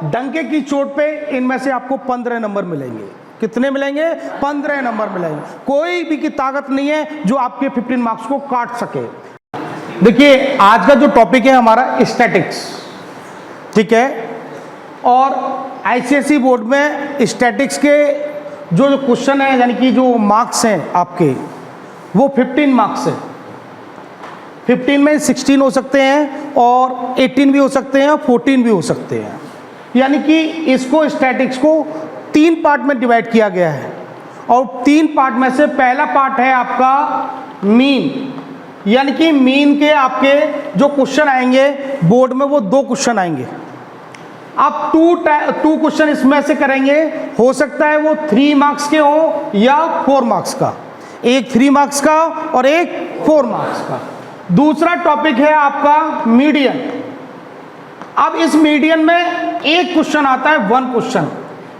डंके की चोट पे इनमें से आपको 15 नंबर मिलेंगे। कितने मिलेंगे? 15 नंबर मिलेंगे। कोई भी की ताकत नहीं है जो आपके 15 मार्क्स को काट सके। देखिए आज का जो टॉपिक है हमारा स्टैटिक्स, ठीक है। और आईसीएसई बोर्ड में स्टैटिक्स के जो क्वेश्चन है यानी कि जो मार्क्स हैं आपके वो 15 मार्क्स है। 15 में 16 हो सकते हैं और 18 भी हो सकते हैं और 14 भी हो सकते हैं। यानी कि इसको स्टैटिक्स को 3 पार्ट में डिवाइड किया गया है और 3 पार्ट में से पहला पार्ट है आपका मीन, यानी कि मीन के आपके जो क्वेश्चन आएंगे बोर्ड में वो 2 क्वेश्चन आएंगे। आप 2 क्वेश्चन इसमें से करेंगे, हो सकता है वो 3 मार्क्स के हो या 4 मार्क्स का, एक 3 मार्क्स का और एक 4 मार्क्स का। दूसरा टॉपिक है आपका मीडियन। अब इस मीडियन में एक क्वेश्चन आता है 1 क्वेश्चन,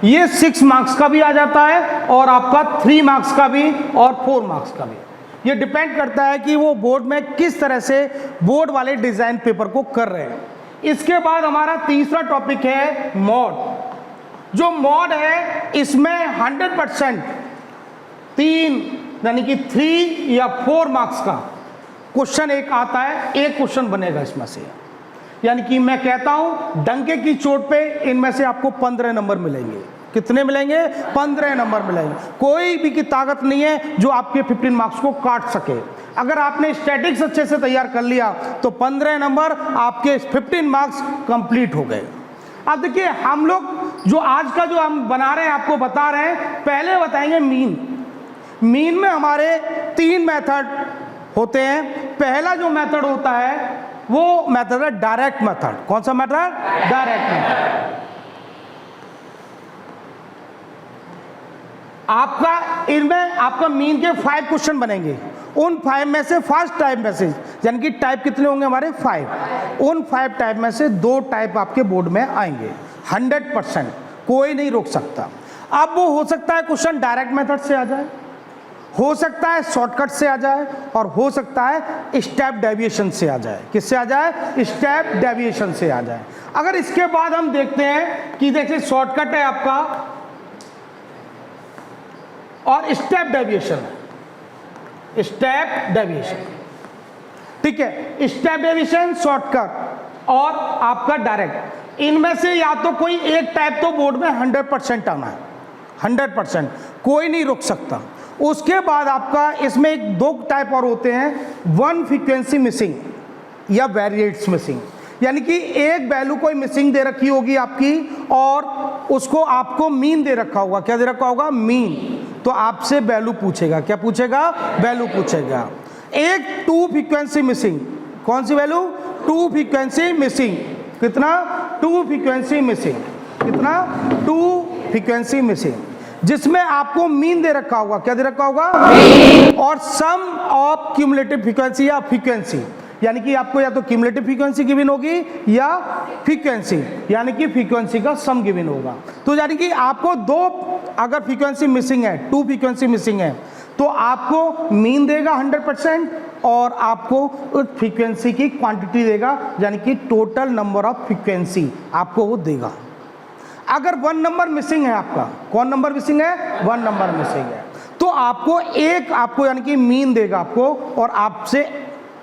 ये 6 मार्क्स का भी आ जाता है और आपका 3 मार्क्स का भी और 4 मार्क्स का भी। ये डिपेंड करता है कि वो बोर्ड में किस तरह से बोर्ड वाले डिजाइन पेपर को कर रहे हैं। इसके बाद हमारा तीसरा टॉपिक है मॉड। जो मॉड है इसमें 100% 3 यानी कि 3 या 4 मार्क्स का क्वेश्चन एक आता है, एक क्वेश्चन बनेगा इसमें से। यानी कि मैं कहता हूं डंके की चोट पे इनमें से आपको 15 नंबर मिलेंगे। कितने मिलेंगे? 15 नंबर मिलेंगे। कोई भी की ताकत नहीं है जो आपके 15 मार्क्स को काट सके। अगर आपने स्टैटिक्स अच्छे से तैयार कर लिया तो 15 नंबर आपके 15 मार्क्स कंप्लीट हो गए। अब देखिए हम लोग जो आज का जो हम बना रहे हैं आपको बता रहे हैं, पहले बताएंगे मीन। मीन में हमारे 3 मेथड होते हैं। पहला जो मेथड होता है वो मेथड है डायरेक्ट मेथड। कौन सा मेथड? Direct method. आपका इनमें आपका मीन के 5 क्वेश्चन बनेंगे। उन 5 में से फर्स्ट टाइप में से यानी कि टाइप कितने होंगे हमारे? 5। उन 5 टाइप में से 2 टाइप आपके बोर्ड में आएंगे। 100% कोई नहीं रोक सकता। अब वो हो सकता है क्वेश्चन डायरेक्ट मेथड से आ जाए, हो सकता है शॉर्टकट से आ जाए और हो सकता है स्टेप डेविएशन से आ जाए। किससे आ जाए? स्टेप डेविएशन से आ जाए। अगर इसके बाद हम देखते हैं कि देखिए शॉर्टकट है आपका और स्टेप डेविएशन है। स्टेप डेविएशन, ठीक है। स्टेप डेविएशन, शॉर्टकट और आपका डायरेक्ट, इनमें से या तो कोई एक टाइप तो बोर्ड में 100% आना है। 100% कोई नहीं रोक सकता। उसके बाद आपका इसमें 2 टाइप और होते हैं, 1 फ्रीक्वेंसी मिसिंग या वेरिएट्स मिसिंग। यानी कि एक वैल्यू कोई मिसिंग दे रखी होगी आपकी और उसको आपको मीन दे रखा होगा। क्या दे रखा होगा? मीन। तो आपसे वैल्यू पूछेगा। क्या पूछेगा? वैल्यू पूछेगा। एक 2 फ्रीक्वेंसी मिसिंग। कौन सी वैल्यू? 2 frequency missing. कितना? 2 फ्रीक्वेंसी मिसिंग। कितना? 2 फ्रीक्वेंसी मिसिंग, जिसमें आपको मीन दे रखा होगा। क्या दे रखा होगा? और सम ऑफ क्यूमुलेटिव फ्रीक्वेंसी या फ्रीक्वेंसी, यानी कि आपको या तो क्यूमुलेटिव फ्रीक्वेंसी गिवन होगी या फ्रीक्वेंसी यानी कि फ्रीक्वेंसी का सम गिवन होगा। तो यानी कि आपको 2 अगर फ्रीक्वेंसी मिसिंग है, 2 फ्रीक्वेंसी मिसिंग है तो आपको मीन देगा 100% और आपको उस फ्रीक्वेंसी की क्वांटिटी देगा, यानी कि टोटल नंबर ऑफ फ्रीक्वेंसी आपको वो देगा। अगर 1 नंबर मिसिंग है आपका, कौन नंबर मिसिंग है? 1 नंबर मिसिंग है, तो आपको यानी कि मीन देगा आपको और आपसे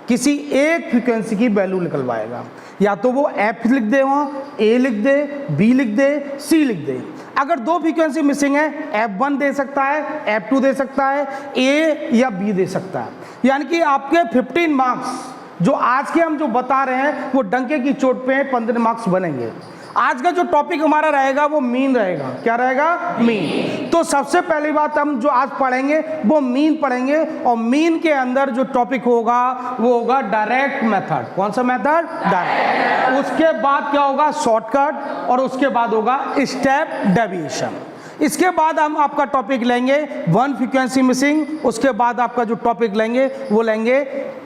किसी एक फ्रीक्वेंसी की वैल्यू निकलवाएगा। या तो वो एफ लिख दे, वहाँ ए लिख दे, बी लिख दे, सी लिख दे। अगर 2 फ्रीक्वेंसी मिसिंग है, F1 दे सकता है, F2 दे सकता है, ए या बी दे सकता है। यानी कि आपके 15 मार्क्स जो आज के हम जो बता रहे हैं वो डंके की चोट पे 15 मार्क्स बनेंगे। आज का जो टॉपिक हमारा रहेगा वो मीन रहेगा। क्या रहेगा? मीन। तो सबसे पहली बात हम जो आज पढ़ेंगे वो मीन पढ़ेंगे और मीन के अंदर जो टॉपिक होगा वो होगा डायरेक्ट मेथड। कौन सा मेथड? डायरेक्ट। उसके बाद क्या होगा? शॉर्टकट और उसके बाद होगा स्टेप डेविएशन। इसके बाद हम आपका टॉपिक लेंगे 1 फ्रीक्वेंसी मिसिंग, उसके बाद आपका जो टॉपिक लेंगे वो लेंगे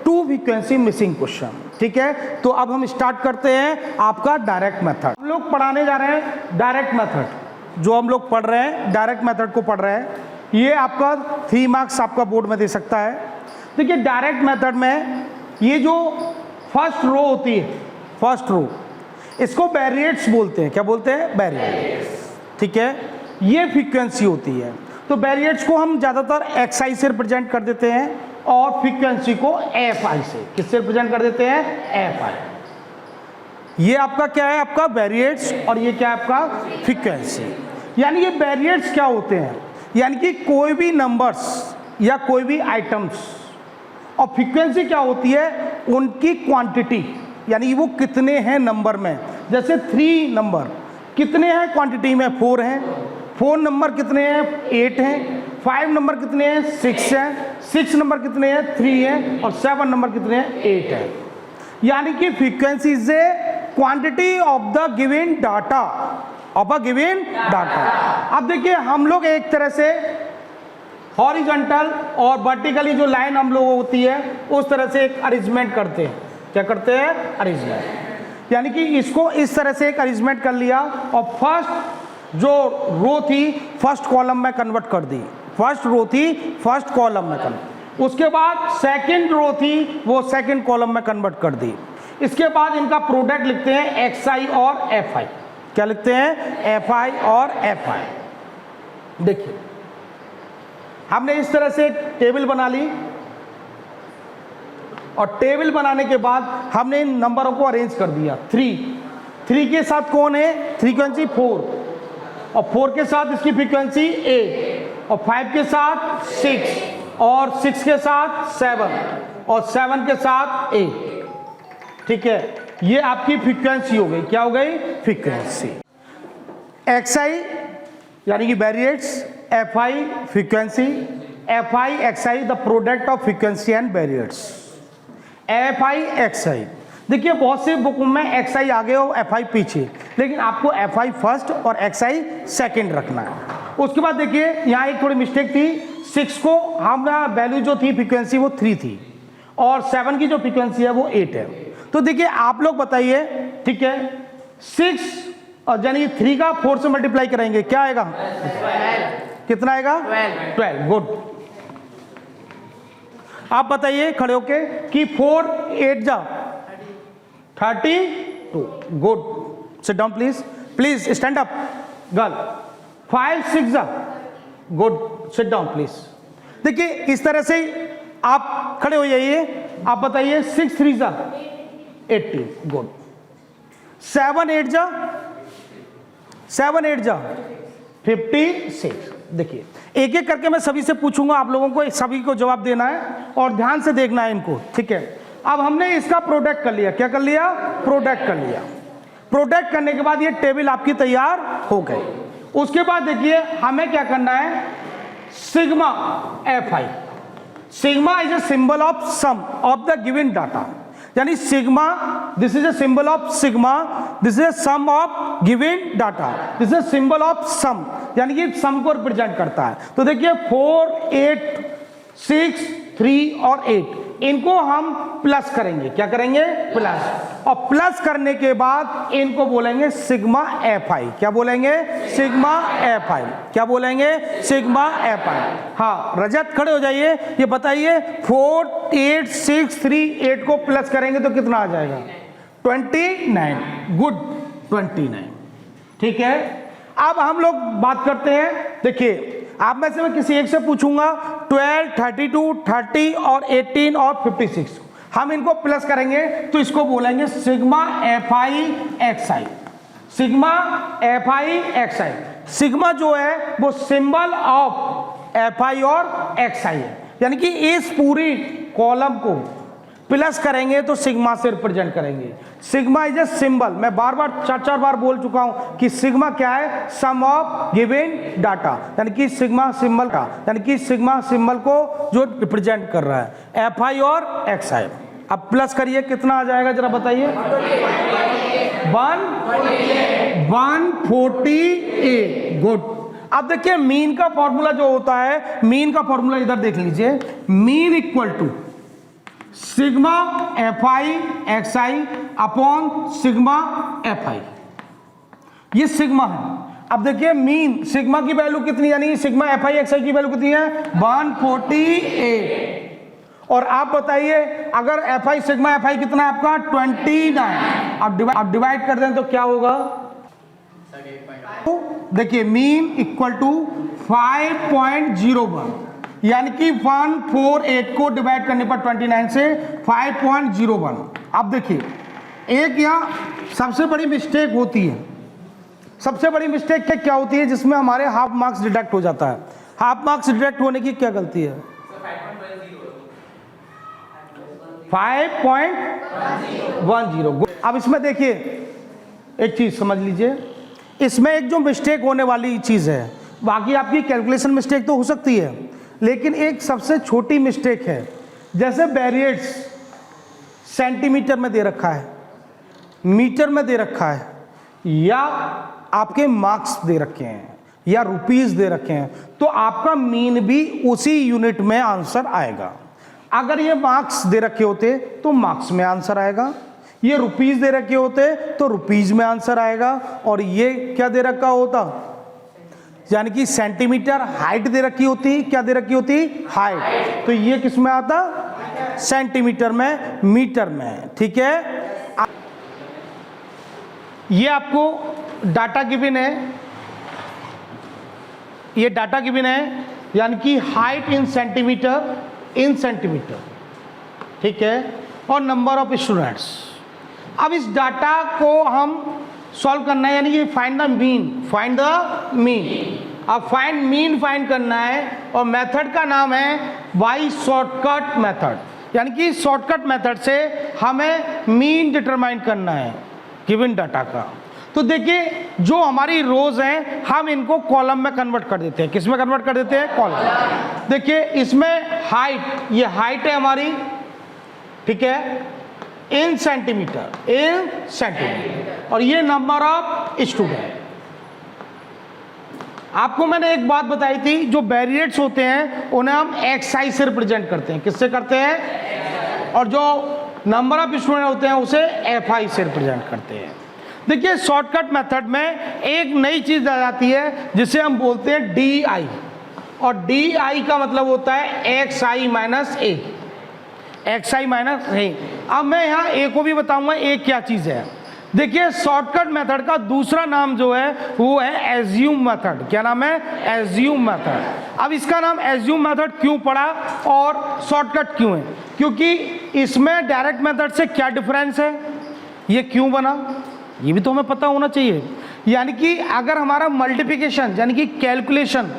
2 फ्रीक्वेंसी मिसिंग क्वेश्चन। ठीक है, तो अब हम स्टार्ट करते हैं आपका डायरेक्ट मेथड। हम लोग पढ़ाने जा रहे हैं डायरेक्ट मेथड। जो हम लोग पढ़ रहे हैं डायरेक्ट मेथड को पढ़ रहे हैं, ये आपका 3 मार्क्स आपका बोर्ड में दे सकता है। देखिए डायरेक्ट मेथड में ये जो फर्स्ट रो होती है, फर्स्ट रो, इसको बैरियर्स बोलते हैं। क्या बोलते हैं? बैरियर्स। ठीक है, ये फ्रीक्वेंसी होती है। तो बैरियर्स को हम ज़्यादातर एक्सआई से रिप्रेजेंट कर देते हैं और फ्रीक्वेंसी को एफआई से। किससे रिप्रेजेंट कर देते हैं? एफआई। ये आपका क्या है? आपका बैरियर्स, और ये क्या है? आपका फ्रीक्वेंसी। यानी ये बैरियर्स क्या होते हैं? यानी कि कोई भी नंबर्स या कोई भी आइटम्स, और फ्रीक्वेंसी क्या होती है? उनकी क्वांटिटी, यानी वो कितने हैं नंबर में। जैसे 3 नंबर कितने हैं क्वांटिटी में? 4 हैं। 4 नंबर कितने हैं? 8 हैं। 5 नंबर कितने हैं? 6 हैं। 6 नंबर कितने हैं? 3 हैं। और 7 नंबर कितने हैं? 8 हैं। यानी कि frequency is a quantity of the given data, of a given data. अब देखिए, हम लोग एक तरह से हॉरिजॉन्टल और वर्टिकली जो लाइन हम लोग होती है उस तरह से एक अरेंजमेंट करते हैं। क्या करते हैं? अरेंजमेंट। यानी कि इसको इस तरह से एक अरेंजमेंट कर लिया और फर्स्ट जो रो थी फर्स्ट कॉलम में कन्वर्ट कर दी। फर्स्ट रो थी फर्स्ट कॉलम में कन्वर्ट, उसके बाद सेकंड रो थी वो सेकंड कॉलम में कन्वर्ट कर दी। इसके बाद इनका प्रोडक्ट लिखते हैं एक्सआई और एफआई। क्या लिखते हैं? एफआई और एफआई। देखिए, हमने इस तरह से एक टेबल बना ली और टेबल बनाने के बाद हमने इन नंबरों को अरेंज कर दिया। 3 के साथ कौन है? फ्रीक्वेंसी 4, और 4 के साथ इसकी फ्रीक्वेंसी 8, और 5 के साथ 6, और 6 के साथ 7, और 7 के साथ 8। ठीक है, ये आपकी फ्रीक्वेंसी हो गई। क्या हो गई? फ्रीक्वेंसी। एक्सआई यानी कि barriers, FI frequency, FI XI the product of frequency and barriers. FI XI, देखिए बहुत से बुक में एक्सआई आगे और एफआई पीछे, लेकिन आपको एफआई फर्स्ट और एक्सआई सेकंड रखना है। उसके बाद देखिए यहाँ एक थोड़ी मिस्टेक थी। 6 को हमारा वैल्यू जो थी फ्रीक्वेंसी वो 3 थी, और 7 की जो फ्रीक्वेंसी है वो 8 है। तो देखिए आप लोग बताइए, ठीक है, 6 और यानी 3 का 4 से मल्टीप्लाई करेंगे, क्या आएगा? 12। कितना आएगा? 12। गुड। आप बताइए खड़े होके कि 4 8 जा 32। Good. Sit down please, please stand up girl. 5 6 जा। Good, sit down please. देखिए इस तरह से आप खड़े हो जाइए। आप बताइए 6 3 जा 18। गुड। 7 8 जा 56। देखिए एक एक करके मैं सभी से पूछूंगा, आप लोगों को सभी को जवाब देना है और ध्यान से देखना है इनको। ठीक है, अब हमने इसका प्रोडक्ट कर लिया। क्या कर लिया? प्रोडक्ट कर लिया। प्रोडक्ट करने के बाद ये टेबल आपकी तैयार हो गई। उसके बाद देखिए हमें क्या करना है? Sigma f i. Sigma is a symbol of sum of the given data, यानी sigma, this is a symbol of sigma, this is a sum of given data, this is symbol of sum, यानी कि सम को represent करता है। तो देखिए 4 8 6 3 और 8 इनको हम प्लस करेंगे। क्या करेंगे? प्लस। और प्लस करने के बाद इनको बोलेंगे सिग्मा एफआई। क्या बोलेंगे? Sigma FI. क्या बोलेंगे? Sigma FI. हाँ रजत खड़े हो जाइए, ये बताइए 4 8 6 3 8 को प्लस करेंगे तो कितना आ जाएगा? 29। गुड, 29। ठीक है, अब हम लोग बात करते हैं। देखिए आप में से मैं किसी एक से पूछूंगा 12 32 30 और 18 और 56, हम इनको प्लस करेंगे तो इसको बोलेंगे sigma FI XI. Sigma FI XI. Sigma जो है वो सिंबल ऑफ एफआई और एक्सआई है, यानी कि इस पूरी कॉलम को प्लस करेंगे तो सिग्मा से रिप्रेजेंट करेंगे। सिग्मा इज ए सिंबल, मैं बार बार 4 बार बोल चुका हूं कि सिग्मा क्या है? सम ऑफ गिवन डाटा, यानी कि सिग्मा सिंबल का, यानी कि सिग्मा सिंबल को जो रिप्रेजेंट कर रहा है एफआई और एक्सआई। अब प्लस करिए, कितना आ जाएगा जरा बताइए? 148। गुड। अब देखिए मीन का फॉर्मूला जो होता है, मीन का फॉर्मूला इधर देख लीजिए, mean equal to sigma FI XI upon sigma FI. ये सिग्मा है। अब देखिए मीन सिग्मा की वैल्यू कितनी, यानी सिग्मा एफआई एक्सआई की वैल्यू कितनी है? 148। और आप बताइए अगर एफआई सिग्मा एफआई कितना है आपका? 29। अब डिवाइड कर दें तो क्या होगा, देखिए मीन इक्वल टू 5.01, यानी कि 148 को डिवाइड करने पर 29 से 5.01। अब देखिए एक यहाँ सबसे बड़ी मिस्टेक होती है, सबसे बड़ी मिस्टेक क्या होती है जिसमें हमारे हाफ मार्क्स डिडक्ट हो जाता है। हाफ मार्क्स डिडक्ट होने की क्या गलती है, 5.10। अब इसमें देखिए एक चीज समझ लीजिए, इसमें एक जो मिस्टेक होने वाली चीज है, बाकी आपकी कैलकुलेशन मिस्टेक तो हो सकती है, लेकिन एक सबसे छोटी मिस्टेक है, जैसे बैरियर्स सेंटीमीटर में दे रखा है, मीटर में दे रखा है, या आपके मार्क्स दे रखे हैं, या रुपीस दे रखे हैं, तो आपका मीन भी उसी यूनिट में आंसर आएगा। अगर ये मार्क्स दे रखे होते तो मार्क्स में आंसर आएगा, ये रुपीस दे रखे होते तो रुपीस में आंसर आएगा, और ये क्या दे रखा होता, यानी कि सेंटीमीटर हाइट दे रखी होती, क्या दे रखी होती, हाइट, तो ये किस में आता, सेंटीमीटर में, मीटर में। ठीक है, ये आपको डाटा गिवन है, ये डाटा गिवन है, यानी कि height in centimetre, in centimetre, ठीक है, और नंबर ऑफ स्टूडेंट्स। अब इस डाटा को हम सॉल्व करना है, यानी कि find the mean, find the mean. अब फाइंड मीन फाइंड करना है, और मेथड का नाम है बाय शॉर्टकट मेथड, यानी कि शॉर्टकट मेथड से हमें मीन डिटरमाइन करना है गिवन डाटा का। तो देखिए जो हमारी रोज हैं हम इनको कॉलम में कन्वर्ट कर देते हैं, किस में कन्वर्ट कर देते हैं, कॉलम। देखिए इसमें हाइट, ये हाइट है हमारी, ठीक है, इन सेंटीमीटर, इन सेंटीमीटर, और ये नंबर ऑफ स्टूडेंट। आपको मैंने एक बात बताई थी, जो बैरियर्स होते हैं उन्हें हम XI से रिप्रेजेंट करते हैं, किससे करते हैं, और जो नंबर ऑफ स्टूडेंट होते हैं उसे FI से रिप्रेजेंट करते हैं। देखिए शॉर्टकट मेथड में एक नई चीज आ जाती है जिसे हम बोलते हैं DI, और DI का मतलब होता है XI minus A, XI minus A। अब मैं यहाँ A को भी बताऊंगा A क्या चीज है। देखिए शॉर्टकट मेथड का दूसरा नाम जो है वो है एज्यूम मेथड। क्या नाम है, एज्यूम मेथड। अब इसका नाम एज्यूम मेथड क्यों पड़ा और शॉर्टकट क्यों है, क्योंकि इसमें डायरेक्ट मेथड से क्या डिफरेंस है, ये क्यों बना, ये भी तो हमें पता होना चाहिए। यानी कि अगर हमारा मल्टीप्लिकेशन यानी कि कैलकुलेशन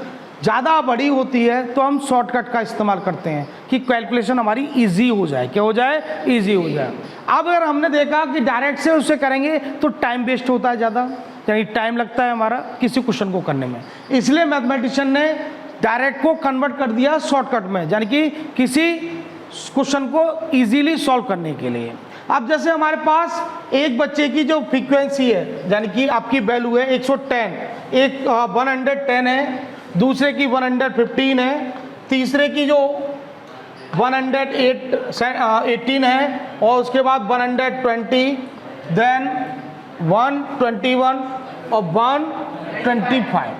ज़्यादा बड़ी होती है तो हम शॉर्टकट का इस्तेमाल करते हैं कि कैलकुलेशन हमारी इजी हो जाए, क्या हो जाए, इजी हो जाए। अब अगर हमने देखा कि डायरेक्ट से उससे करेंगे तो टाइम वेस्ट होता है ज़्यादा, यानी टाइम लगता है हमारा किसी क्वेश्चन को करने में, इसलिए मैथमेटिशियन ने डायरेक्ट को कन्वर्ट कर दिया शॉर्टकट में, यानी कि किसी क्वेश्चन को ईजीली सॉल्व करने के लिए। अब जैसे हमारे पास एक बच्चे की जो फ्रीक्वेंसी है यानी कि आपकी वैल्यू है 110, एक 110 है, दूसरे की 115 है, तीसरे की जो 118 है, और उसके बाद 120, देन 121 और 125।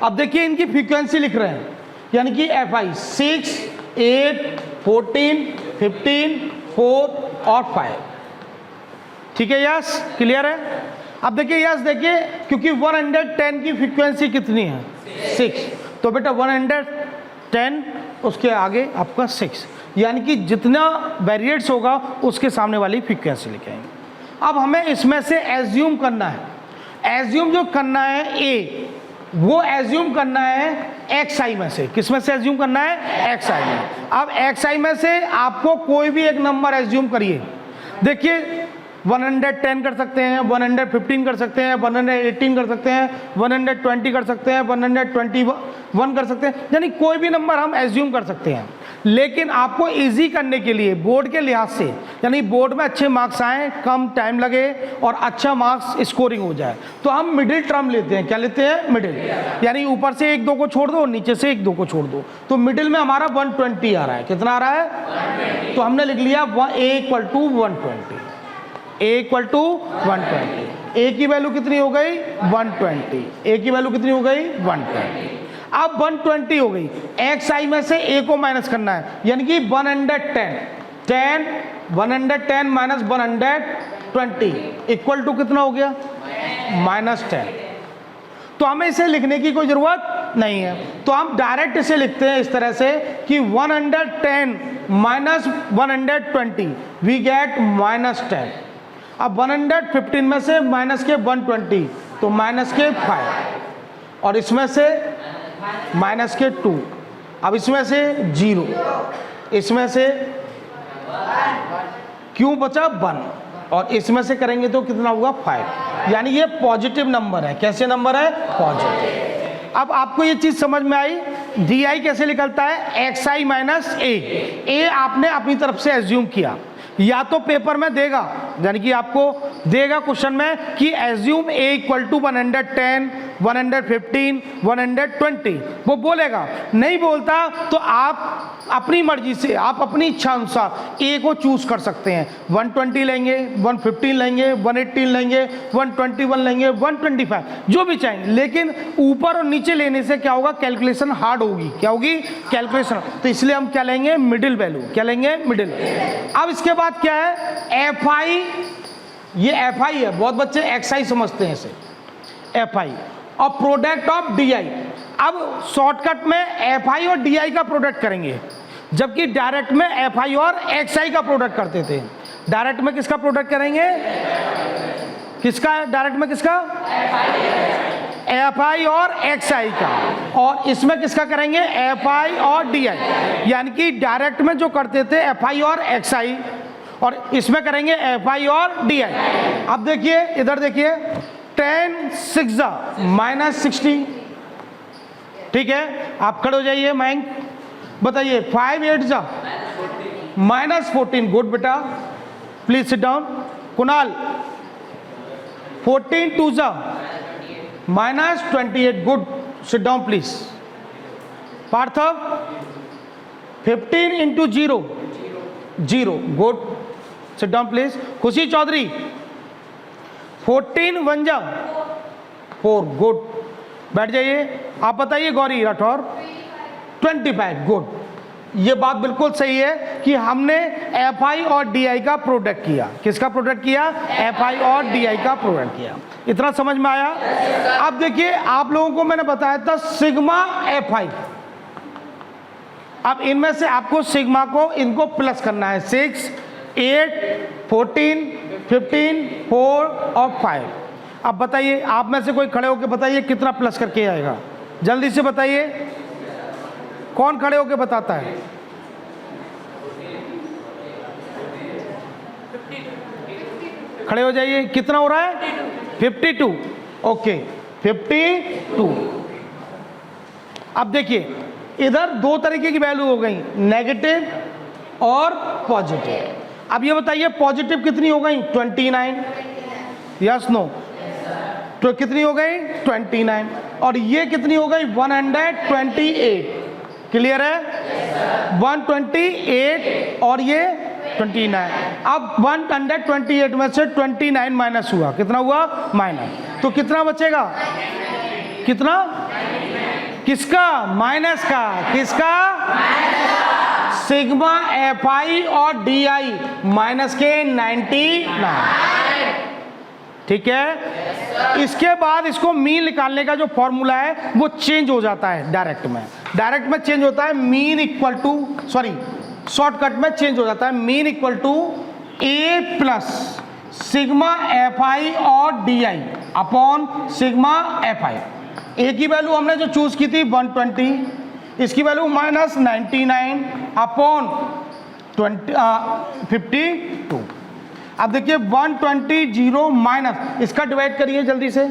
अब देखिए इनकी फ्रीक्वेंसी लिख रहे हैं, यानी कि FI 6, 8, 14, 15, 4 और 5। ठीक है, यस, क्लियर है। अब देखिए यस, देखिए क्योंकि 110 की फ्रीक्वेंसी कितनी है, 6, तो बेटा 110 उसके आगे आपका 6, यानी कि जितना वेरिएट्स होगा उसके सामने वाली फ्रीक्वेंसी लिखेंगे। अब हमें इसमें से एज्यूम करना है, एज्यूम जो करना है ए, वो एज्यूम करना है XI में से। किस में से एज्यूम करना है, XI में। अब XI में से आपको कोई भी एक नंबर एज्यूम करिए। देखिए 110 कर सकते हैं, 115 कर सकते हैं, 118 कर सकते हैं, 120 कर सकते हैं, 121 कर सकते हैं, यानी कोई भी नंबर हम एज्यूम कर सकते हैं। लेकिन आपको इजी करने के लिए बोर्ड के लिहाज से, यानी बोर्ड में अच्छे मार्क्स आए, कम टाइम लगे और अच्छा मार्क्स स्कोरिंग हो जाए, तो हम मिडिल टर्म लेते हैं। क्या लेते हैं, मिडिल, यानी ऊपर से 1-2 को छोड़ दो, नीचे से 1-2 को छोड़ दो, तो मिडिल में हमारा 120 आ रहा है। कितना आ रहा है, 120। तो हमने लिख लिया A = 120, A = 120। A की वैल्यू कितनी हो गई, 120। A की वैल्यू कितनी हो गई, 120। अब 120 हो गई, XI में से A को माइनस करना है, यानी कि 110, 10 110 माइनस 120 इक्वल टू कितना हो गया? -10। तो हमें इसे लिखने की कोई जरूरत नहीं है, तो हम डायरेक्ट इसे लिखते हैं इस तरह से कि 110 माइनस 120 वी गेट -10। अब 115 में से माइनस के 120 तो माइनस के 5 और इसमें से माइनस के 2, अब इसमें से 0, इसमें से क्यों बचा 1 और इसमें से करेंगे तो कितना होगा 5, यानी ये पॉजिटिव नंबर है। कैसे नंबर है? पॉजिटिव। अब आपको ये चीज समझ में आई, डी आई कैसे निकलता है? एक्स आई माइनस ए आपने अपनी तरफ से एज्यूम किया, या तो पेपर में देगा, यानी कि आपको देगा क्वेश्चन में कि एज्यूम ए इक्वल टू 110, 115, 120, वो बोलेगा। नहीं बोलता तो आप अपनी मर्जी से, आप अपनी इच्छा अनुसार ए को चूज कर सकते हैं। 120 लेंगे, 115 लेंगे, 118 लेंगे, 121 लेंगे, 125, जो भी चाहेंगे, लेकिन ऊपर और नीचे लेने से क्या होगा? कैलकुलेशन हार्ड होगी। क्या होगी? कैलकुलेशन। तो इसलिए हम क्या लेंगे? Middle value. क्या लेंगे? मिडिल। अब इसके बाद क्या है? एफ आई, ये एफ आई है, बहुत बच्चे एक्स आई समझते हैं इसे, एफ आई और प्रोडक्ट ऑफ डी आई। अब शॉर्टकट में एफ आई और डी आई का प्रोडक्ट करेंगे, जबकि डायरेक्ट में एफ आई और एक्स आई का प्रोडक्ट करते थे। डायरेक्ट में किसका प्रोडक्ट करेंगे? किसका? डायरेक्ट में किसका? एफ आई और एक्स आई का। और इसमें किसका करेंगे? एफ आई और डी आई। यानी कि डायरेक्ट में जो करते थे एफ आई और एक्स आई, और इसमें करेंगे एफ आई और डी आई। अब देखिए, इधर देखिए, 10 6 -60, ठीक है। आप खड़े हो जाइए मयंक, बताइए 5 8 -14, गुड बेटा, please sit down. Kunal 14 2 -28, good, sit down please. Parthav 15 × 0 0, good, sit down please. Khushi Chaudhary 14 1 4, good, बैठ जाइए। आप बताइए गौरी राठौर 25, गुड। ये बात बिल्कुल सही है कि हमने एफ आई और डी आई का प्रोडक्ट किया। किसका प्रोडक्ट किया? एफ आई और डी आई का प्रोडक्ट किया। इतना समझ में आया? अब देखिए, आप लोगों को मैंने बताया था सिग्मा एफ आई। अब इनमें से आपको सिग्मा को, इनको प्लस करना है। 6 8 14 15 4 और 5। अब बताइए, आप में से कोई खड़े होकर बताइए कितना प्लस करके आएगा? जल्दी से बताइए, कौन खड़े होकर बताता है? खड़े हो जाइए, कितना हो रहा है? 52, ओके, 52। अब देखिए, इधर दो तरीके की वैल्यू हो गई, नेगेटिव और पॉजिटिव। अब ये बताइए पॉजिटिव कितनी हो गई? 29, यस नो? तो कितनी हो गई? 29। और ये कितनी हो गई? 128। क्लियर है? 128 और ये 29। अब 128 में से 29 माइनस हुआ, कितना हुआ? माइनस। तो कितना बचेगा? कितना? किसका? माइनस का। किसका? सिग्मा एफ आई और डी आई माइनस के 99, ठीक है। इसके बाद इसको मीन निकालने का जो फॉर्मूला है वो चेंज हो जाता है डायरेक्ट में। डायरेक्ट में चेंज होता है mean equal to, sorry shortcut में चेंज हो जाता है mean equal to a plus sigma f i और d i upon sigma f i. A की वैल्यू हमने जो चूज की थी 120, इसकी वैल्यू -99 अपॉन 52। अब देखिए 120 0 माइनस, इसका डिवाइड करिए जल्दी से।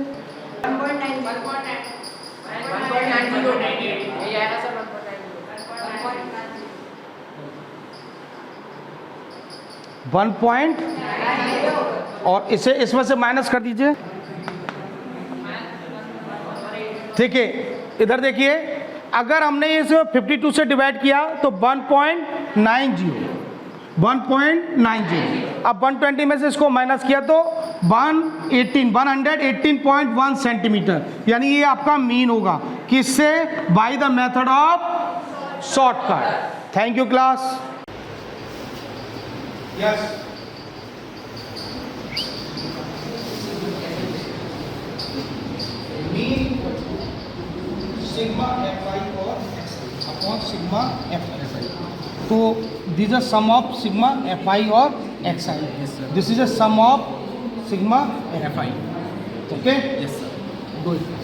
1 और इसे इसमें से माइनस कर दीजिए, ठीक है। इधर देखिए, अगर हमने इसे 52 से डिवाइड किया तो 1.90। अब 120 में से इसको माइनस किया तो 118.1 सेंटीमीटर, यानी ये आपका मीन होगा। किससे? By the method of shortcut. Thank you class. Yes. Mean sigma fi और xi upon sigma fi. So these are sum of sigma fi or xi. Yes, sir. This is a sum of sigma FI. Okay. Yes, sir. Good.